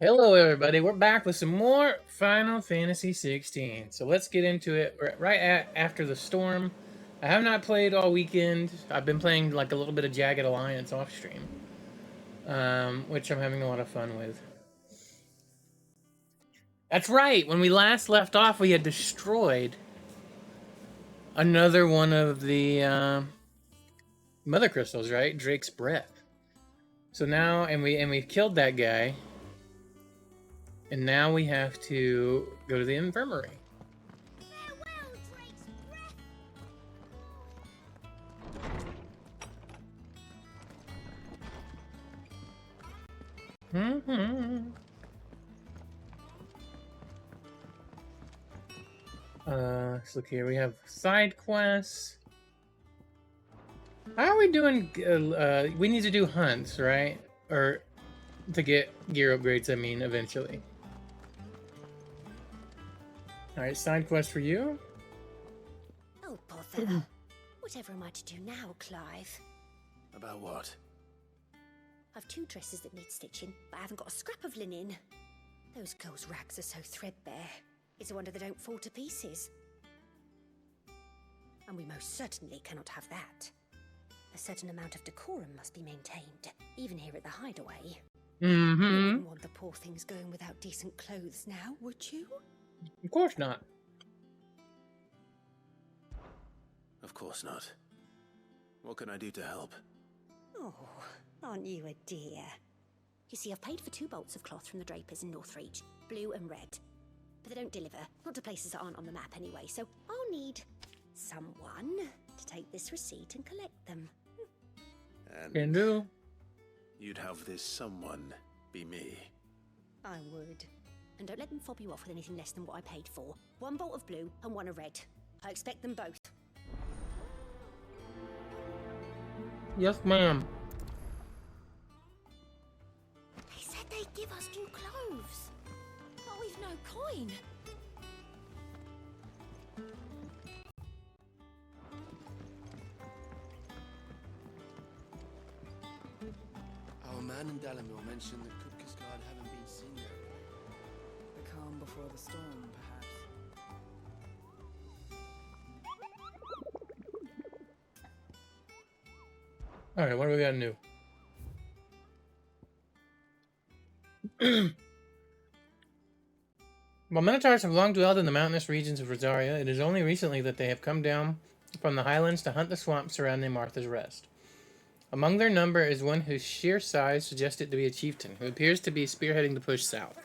Hello, everybody. We're back with some more Final Fantasy 16. So let's get into it. We're after the storm. I have not played all weekend. I've been playing like a little bit of Jagged Alliance off stream, which I'm having a lot of fun with. That's right. When we last left off, we had destroyed another one of the mother crystals, right? Drake's breath. So now, and we've killed that guy, and now we have to go to the infirmary. Let's look here. We have side quests. How are we doing? We need to do hunts, right? Or to get gear upgrades, I mean, eventually. Alright, side quest for you. Oh, bother. Whatever am I to do now, Clive? About what? I've 2 dresses that need stitching, but I haven't got a scrap of linen. Those girls' rags are so threadbare. It's a wonder they don't fall to pieces. And we most certainly cannot have that. A certain amount of decorum must be maintained, even here at the hideaway. You wouldn't want the poor things going without decent clothes now, would you? Of course not. Of course not. What can I do to help? Oh, aren't you a dear? You see, I've paid for 2 bolts of cloth from the drapers in Northreach, blue and red. But they don't deliver, not to places that aren't on the map anyway, so I'll need someone to take this receipt and collect them. And Can do. you'd have this someone be me. I would. And don't let them fob you off with anything less than what I paid for. 1 bolt of blue and 1 of red. I expect them both. Yes, ma'am. They said they'd give us new clothes. But we've no coin. Our man in Dalamil mentioned that Kupka's guard haven't been seen there. The calm before the storm, perhaps. Alright, what do we got new? While Minotaurs have long dwelled in the mountainous regions of Rosaria, it is only recently that they have come down from the highlands to hunt the swamps surrounding Martha's Rest. Among their number is one whose sheer size suggests it to be a chieftain, who appears to be spearheading the push south.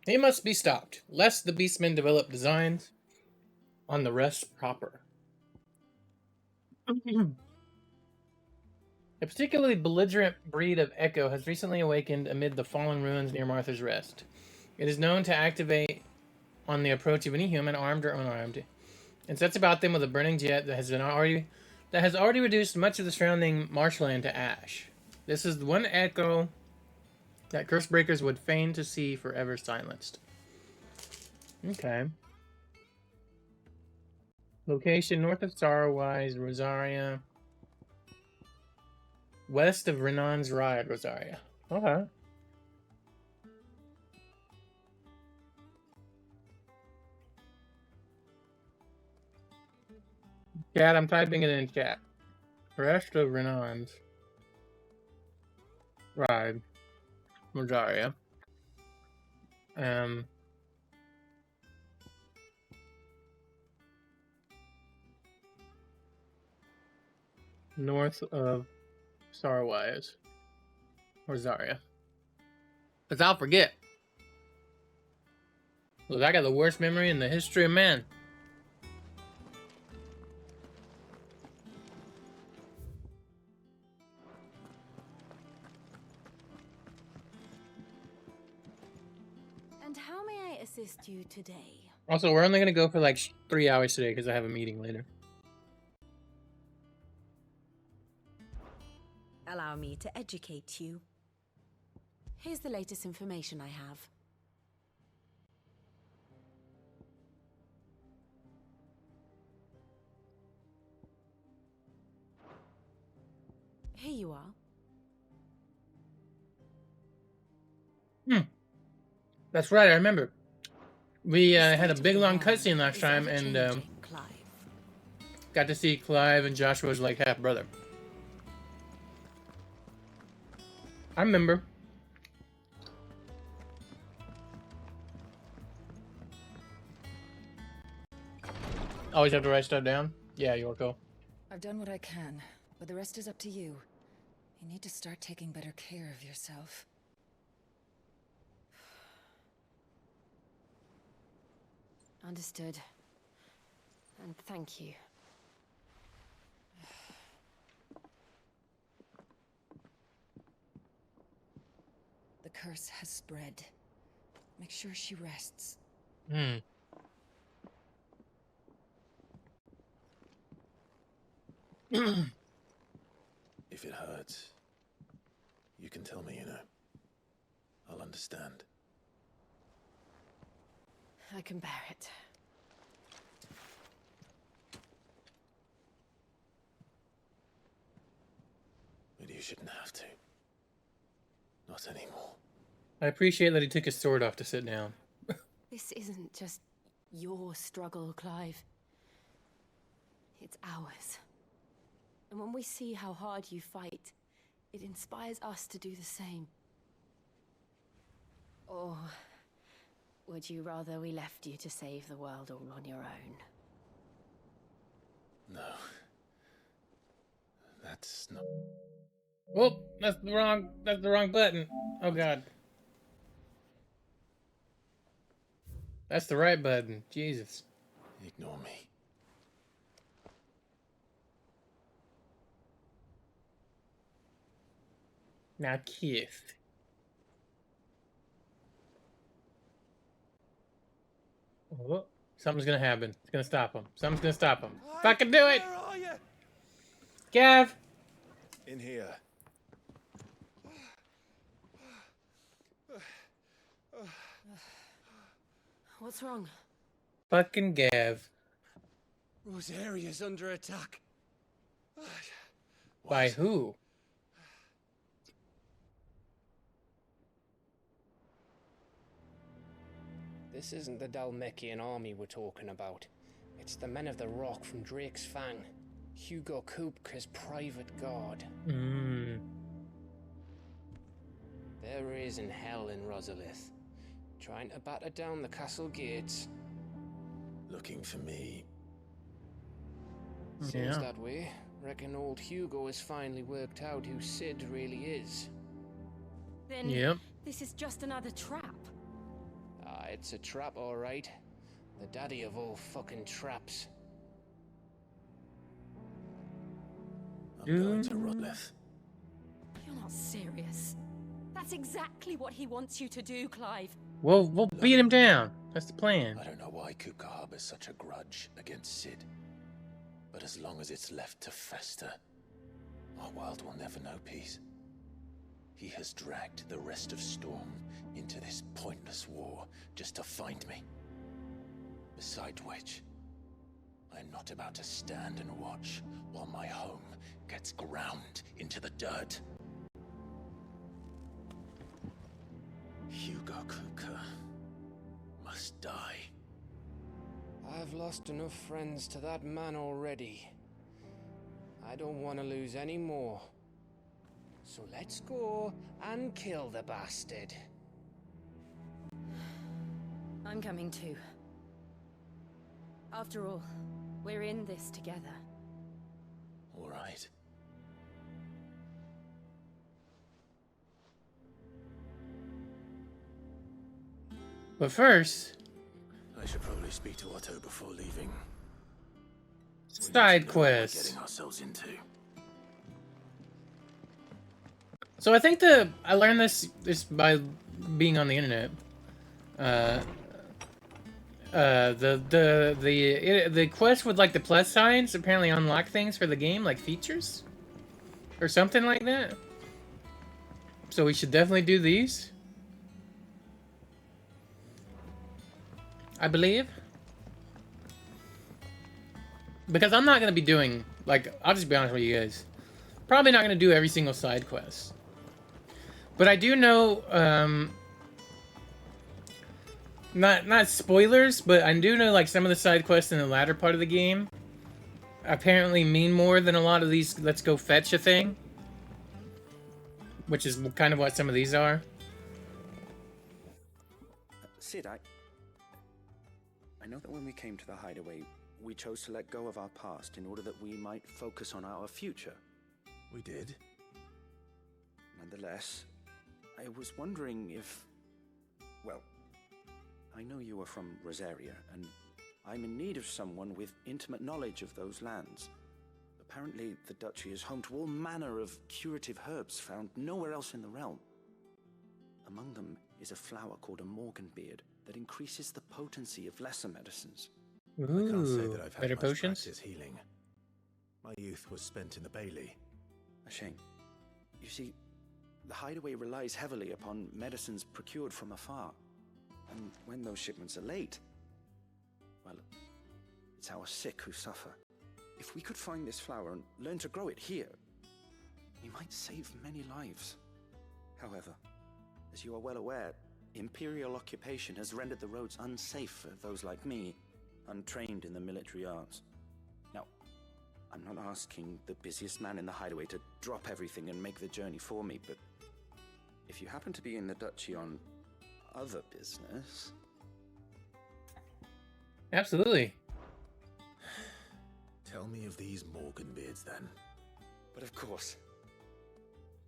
He must be stopped, lest the beastmen develop designs on the rest proper. A particularly belligerent breed of Echo has recently awakened amid the fallen ruins near Martha's Rest. It is known to activate on the approach of any human, armed or unarmed, and sets about them with a burning jet that has already reduced much of the surrounding marshland to ash. This is the one Echo that Cursebreakers would fain to see forever silenced. Okay. Location north of Starwise, Rosaria. West of Renan's Ride, Rosaria. Okay. Chat, I'm typing it in chat. West of Renan's Ride, Rosaria. North of Starwise, Rosaria. Because I'll forget. Look, I got the worst memory in the history of man. And how may I assist you today? Also, we're only going to go for like 3 hours today because I have a meeting later. Allow me to educate you. Here's the latest information I have. Here you are. That's right, I remember. We The had a state of big the long realm cutscene last is time, and ever-changing, Clive. got to see Clive and Joshua's like half brother. I remember. Always have to write stuff down. Yeah, Yorko. I've done what I can, but the rest is up to you. You need to start taking better care of yourself. Understood. And thank you. The curse has spread. Make sure she rests. Hmm. If it hurts, you can tell me, you know. I'll understand. I can bear it. But you shouldn't have to. Not anymore. I appreciate that he took his sword off to sit down. This isn't just your struggle, Clive. It's ours. And when we see how hard you fight, it inspires us to do the same. Or would you rather we left you to save the world all on your own? No. That's not... Oh, that's the wrong button. Oh god. That's the right button. Jesus. Ignore me. Now kiss. Oh, something's gonna happen. It's gonna stop him. Something's gonna stop him. Fucking do it! Where are you? Gav! In here. What's wrong? Fucking Gav. Rosaria's under attack. By who? This isn't the Dalmekian army we're talking about. It's the men of the Rock from Drake's Fang. Hugo Kupka's private guard. They're raising hell in Rosalith, trying to batter down the castle gates. Looking for me. Seems that way. Reckon old Hugo has finally worked out who Sid really is. Then Yep. this is just another trap. Ah, it's a trap, all right. The daddy of all fucking traps. I'm going to Rotleth. You're not serious. That's exactly what he wants you to do, Clive. We'll beat him down. That's the plan. I don't know why Kupka harbors such a grudge against Sid. But as long as it's left to fester, our world will never know peace. He has dragged the rest of Storm into this pointless war just to find me. Beside which, I'm not about to stand and watch while my home gets ground into the dirt. Hugo Kupka must die. I've lost enough friends to that man already. I don't want to lose any more. So let's go and kill the bastard. I'm coming too. After all, we're in this together. All right. But first, I should probably speak to Otto before leaving. side What we're quests. getting ourselves into. So I think I learned this by being on the internet. The quest with like the plus signs apparently unlock things for the game, like features or something like that. So we should definitely do these, I believe, because I'm not gonna be doing, like, I'll just be honest with you guys, probably not gonna do every single side quest. But I do know not spoilers, but I do know like some of the side quests in the latter part of the game apparently mean more than a lot of these let's go fetch a thing. Which is kind of what some of these are. Sid, I know that when we came to the hideaway, we chose to let go of our past in order that we might focus on our future. We did. Nonetheless, I was wondering if... Well, I know you are from Rosaria, and I'm in need of someone with intimate knowledge of those lands. Apparently, the Duchy is home to all manner of curative herbs found nowhere else in the realm. Among them is a flower called a Morganbeard that increases the potency of lesser medicines. I can't say that I've had better much potions? practice healing. My youth was spent in the Bailey. A shame. You see, the hideaway relies heavily upon medicines procured from afar. And when those shipments are late, well, it's our sick who suffer. If we could find this flower and learn to grow it here, we might save many lives. However, as you are well aware, Imperial occupation has rendered the roads unsafe for those like me, untrained in the military arts. Now, I'm not asking the busiest man in the hideaway to drop everything and make the journey for me, but if you happen to be in the Duchy on other business... Absolutely. Tell me of these Morganbeards, then. But of course,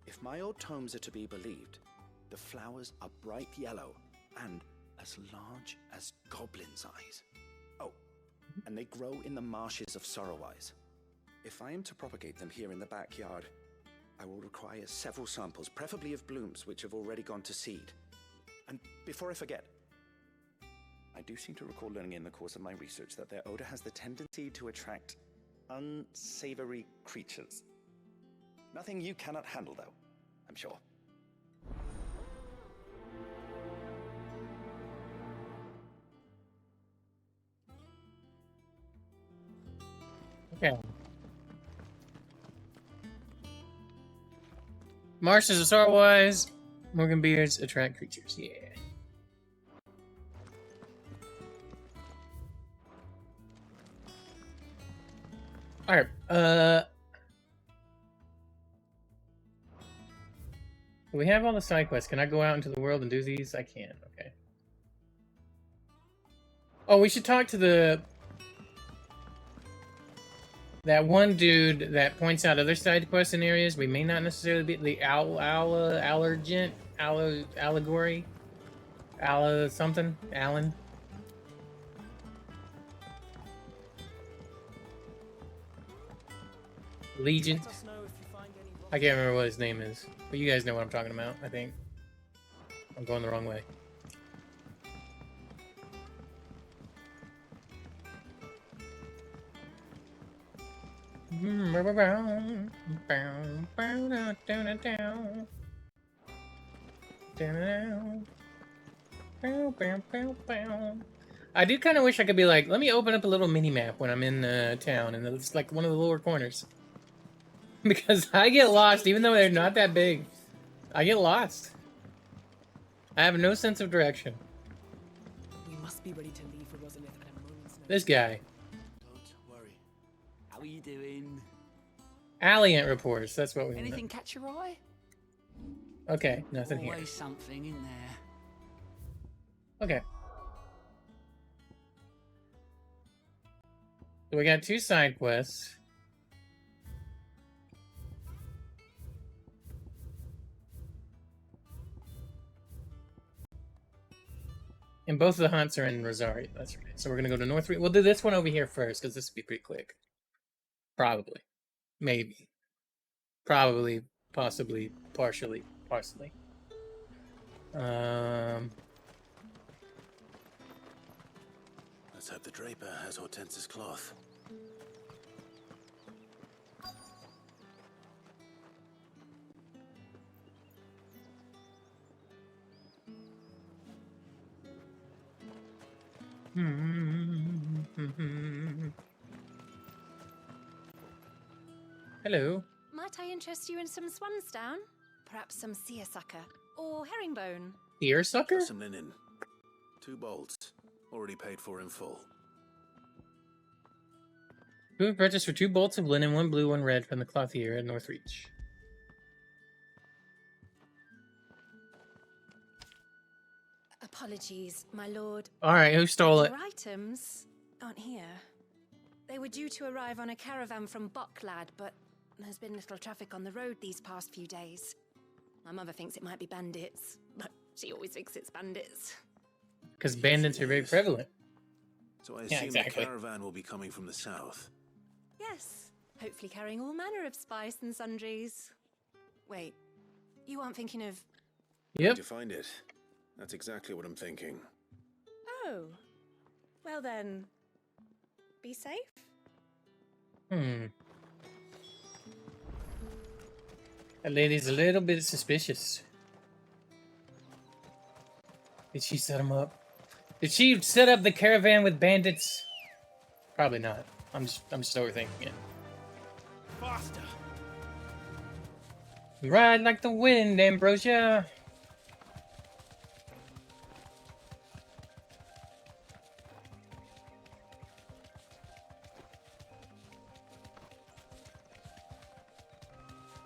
if my old tomes are to be believed, the flowers are bright yellow and as large as goblins' eyes. Oh, and they grow in the marshes of Sorrowwise. If I am to propagate them here in the backyard, I will require several samples, preferably of blooms which have already gone to seed. And before I forget, I do seem to recall learning in the course of my research that their odor has the tendency to attract unsavory creatures. Nothing you cannot handle, though, I'm sure. Okay. Marshes of Sorrowwise, Morganbeards attract creatures. Yeah. Alright, we have all the side quests. Can I go out into the world and do these? I can, okay. Oh, we should talk to that one dude that points out other side quests in areas we may not necessarily be. The allergent, allegory, something, Alan. Legion. I can't remember what his name is, but you guys know what I'm talking about, I think. I'm going the wrong way. I do kind of wish I could be like, let me open up a little mini map when I'm in town, and it's like one of the lower corners. Because I get lost, even though they're not that big. I get lost. I have no sense of direction. We must be ready to leave for Rosalith at a moment's notice. This guy. Don't worry. How are you doing? Alliant reports, that's what we Anything want. catch your eye? Okay, nothing here. Always something in there. Okay. So we got 2 side quests. And both of the hunts are in Rosario. That's right. So we're gonna go to North. We'll do this one over here first because this will be pretty quick. Probably, maybe, probably, possibly, partially. Let's hope the Draper has Hortense's cloth. Hello. Might I interest you in some swansdown? Perhaps some seersucker or herringbone? Seersucker? Got some linen. 2 bolts. Already paid for in full. Food purchased for 2 bolts of linen, 1 blue, 1 red from the clothier at Northreach. Apologies, my lord. Alright, who stole it? Your items aren't here. They were due to arrive on a caravan from Bucklad, but there's been little traffic on the road these past few days. My mother thinks it might be bandits, but she always thinks it's bandits. Because bandits are very prevalent. So I assume exactly. the caravan will be coming from the south. Yes, hopefully carrying all manner of spice and sundries. Wait, you aren't thinking of... Yep. Did you find it? That's exactly what I'm thinking. Oh, well then, be safe? That lady's a little bit suspicious. Did she set him up? Did she set up the caravan with bandits? Probably not. I'm just overthinking it. Faster! Ride like the wind, Ambrosia.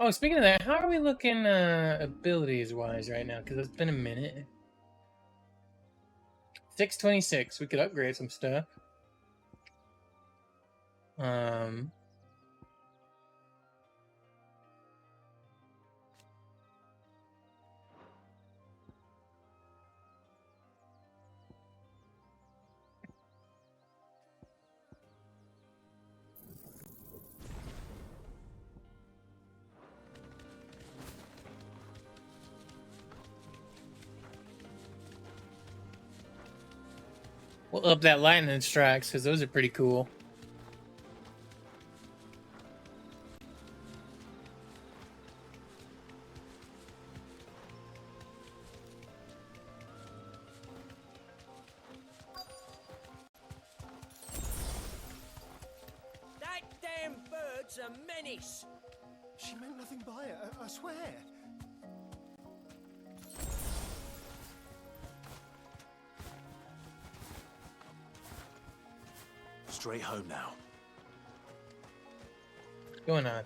Oh, speaking of that, how are we looking abilities-wise right now? Because it's been a minute. 626. We could upgrade some stuff. We'll up that lightning strikes, because those are pretty cool. That damn bird's a menace! She meant nothing by it, I swear. Straight home now. What's going on?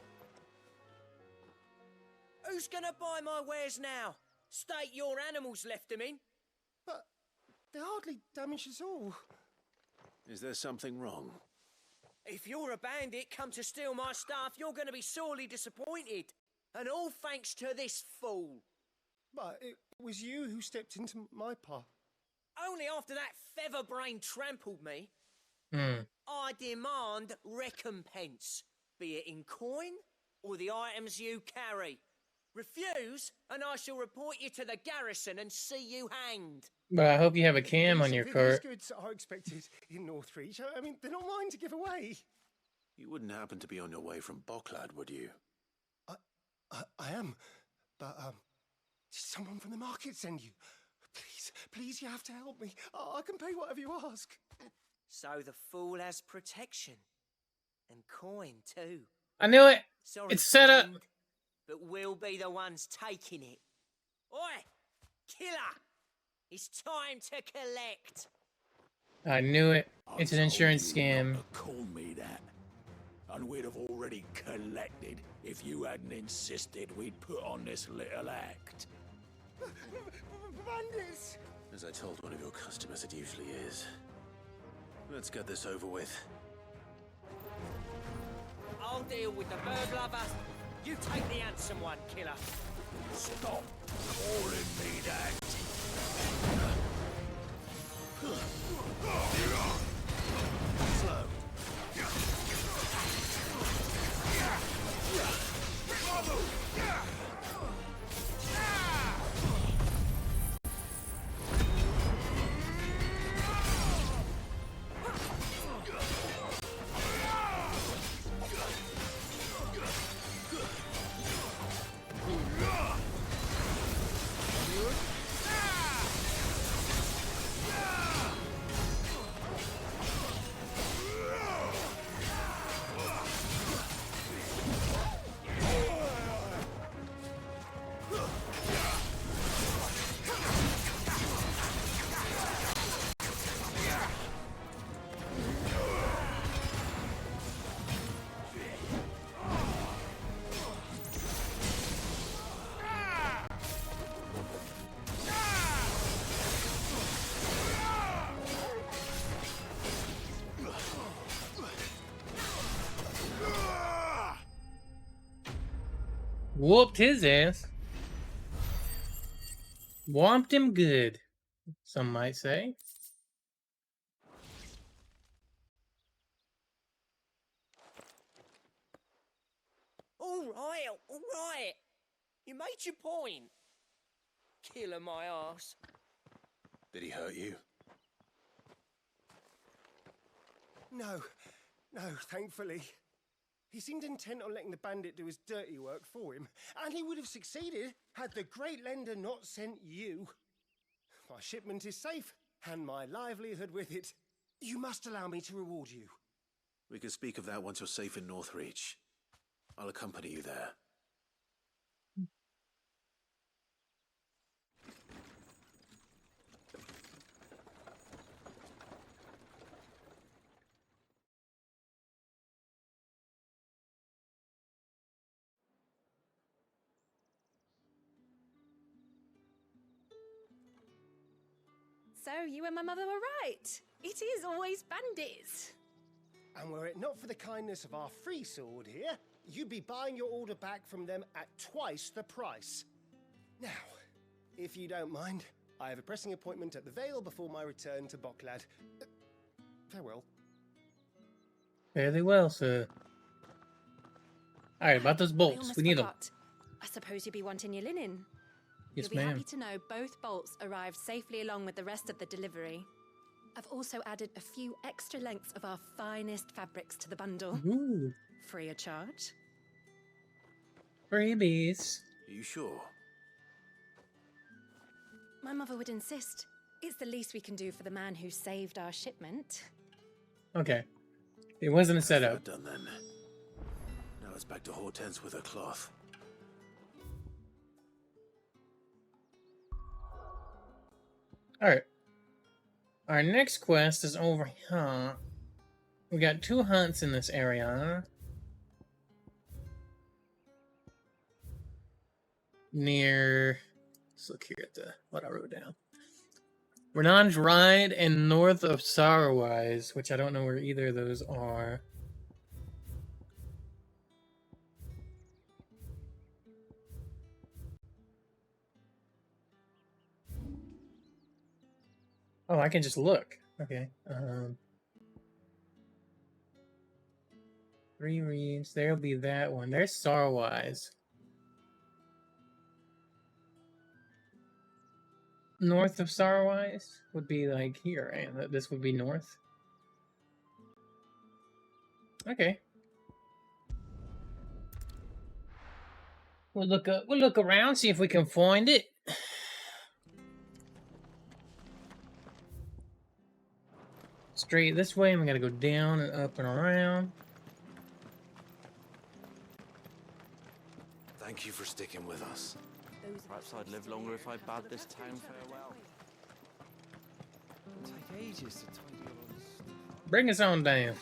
Who's gonna buy my wares now? State your animals left them in. But they hardly damaged us all. Is there something wrong? If you're a bandit come to steal my stuff, you're gonna be sorely disappointed. And all thanks to this fool. But it was you who stepped into my path. Only after that feather-brain trampled me. I demand recompense, be it in coin or the items you carry. Refuse, and I shall report you to the garrison and see you hanged. But I hope you have a cam on your These cart. goods are expected in Northreach. I mean, they're not mine to give away. You wouldn't happen to be on your way from Bucklad, would you? I am, but did someone from the market send you? Please, you have to help me. I can pay whatever you ask. So the fool has protection. And coin, too. I knew it! Sorry, It's set up! friend, but we'll be the ones taking it. Oi! Killer! It's time to collect! I knew it. It's an insurance scam. Call me that. And we'd have already collected if you hadn't insisted we'd put on this little act. Bandits! As I told one of your customers, it usually is. Let's get this over with. I'll deal with the bird lover. You take the handsome one, killer. Stop calling me that. Slow. Whooped his ass. Whomped him good, some might say. All right. You made your point. Killer my ass. Did he hurt you? No, thankfully. He seemed intent on letting the bandit do his dirty work for him, and he would have succeeded had the great lender not sent you. My shipment is safe, and my livelihood with it. You must allow me to reward you. We can speak of that once you're safe in Northreach. I'll accompany you there. So you and my mother were right. It is always bandits. And were it not for the kindness of our free sword here, you'd be buying your order back from them at twice the price. Now, if you don't mind, I have a pressing appointment at the Vale before my return to Boklad. Farewell. Fairly well, sir. Alright, about those I bolts. almost We need them. forgot. I suppose you'll be wanting your linen. Yes, You'll be ma'am. happy to know both bolts arrived safely along with the rest of the delivery. I've also added a few extra lengths of our finest fabrics to the bundle. Ooh, Free of charge. freebies. Are you sure? My mother would insist. It's the least we can do for the man who saved our shipment. Okay. It wasn't a setup. Done then. Now it's back to Hortense with her cloth. Alright. Our next quest is over here. We got 2 hunts in this area. Near... Let's look here at what I wrote down. Renan's Ride and north of Sorrowwise, which I don't know where either of those are. Oh, I can just look. Okay. 3 reads. There'll be that one. There's Sorrowwise. North of Sorrowwise would be like here, right? This would be north. Okay. We'll look around, see if we can find it. Straight this way, and we gotta go down and up and around. Thank you for sticking with us. Perhaps I'd live longer if I bade this town farewell. It'll take ages to tidy all this stuff. Bring us on down.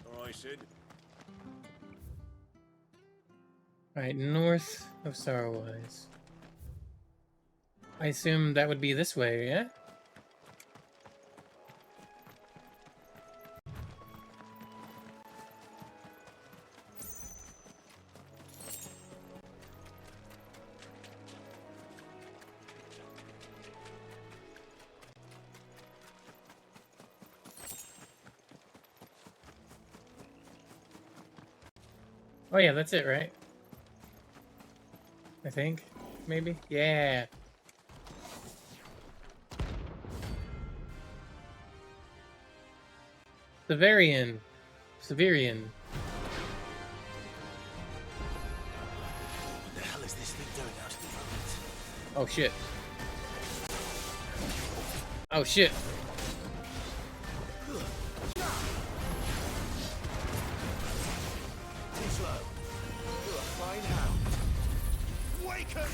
All right, Sid. Alright, north of Sorrowwise. I assume that would be this way, yeah? Oh yeah, that's it, right? I think. Maybe? Yeah. Severian. What the hell is this thing doing out of the moment? Oh shit. Oh shit. Too slow. You're a fine hound. Waken!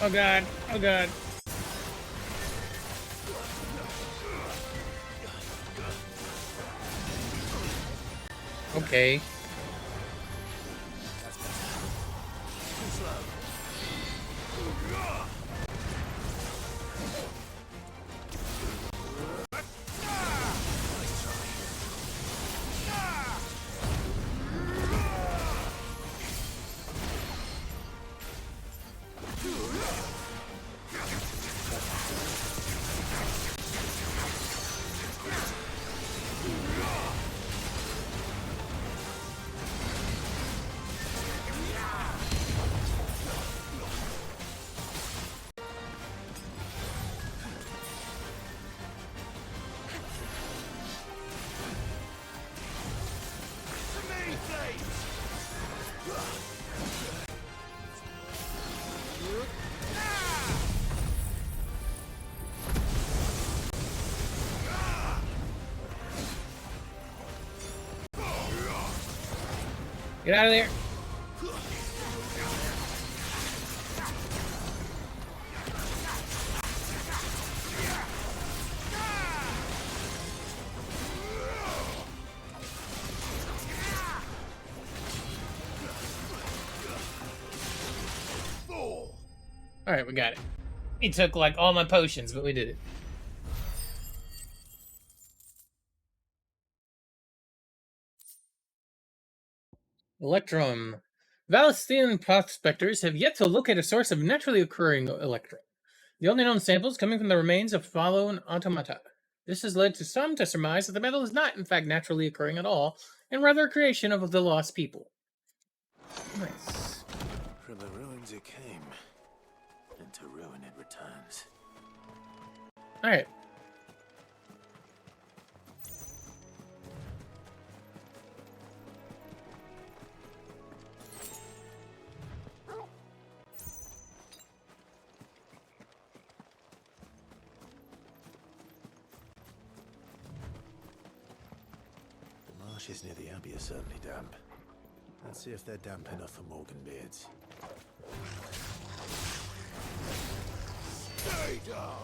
Oh god. Oh god. Okay. Get out of there. Alright, we got it. It took like all my potions, but we did it. Electrum. Valestian prospectors have yet to locate a source of naturally occurring electrum. The only known samples coming from the remains of fallen automata. This has led to some to surmise that the metal is not, in fact, naturally occurring at all, and rather a creation of the lost people. Nice. From the ruins it came, and to ruin it returns. Alright. The marshes near the Abbey are certainly damp. Let's see if they're damp enough for Morgan beards. Stay down!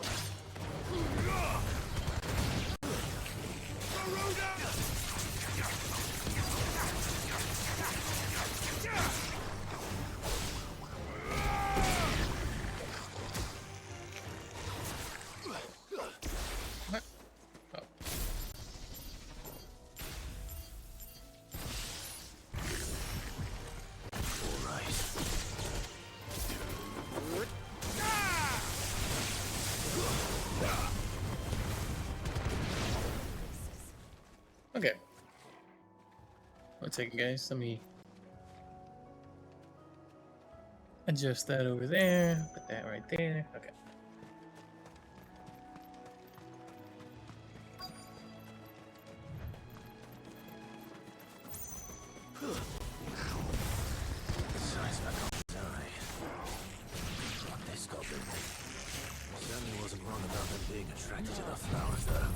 Okay. One second, guys. Let me adjust that over there. Put that right there. Okay. Size back on his eye. This goblin certainly wasn't wrong about them being attracted to the flowers, though.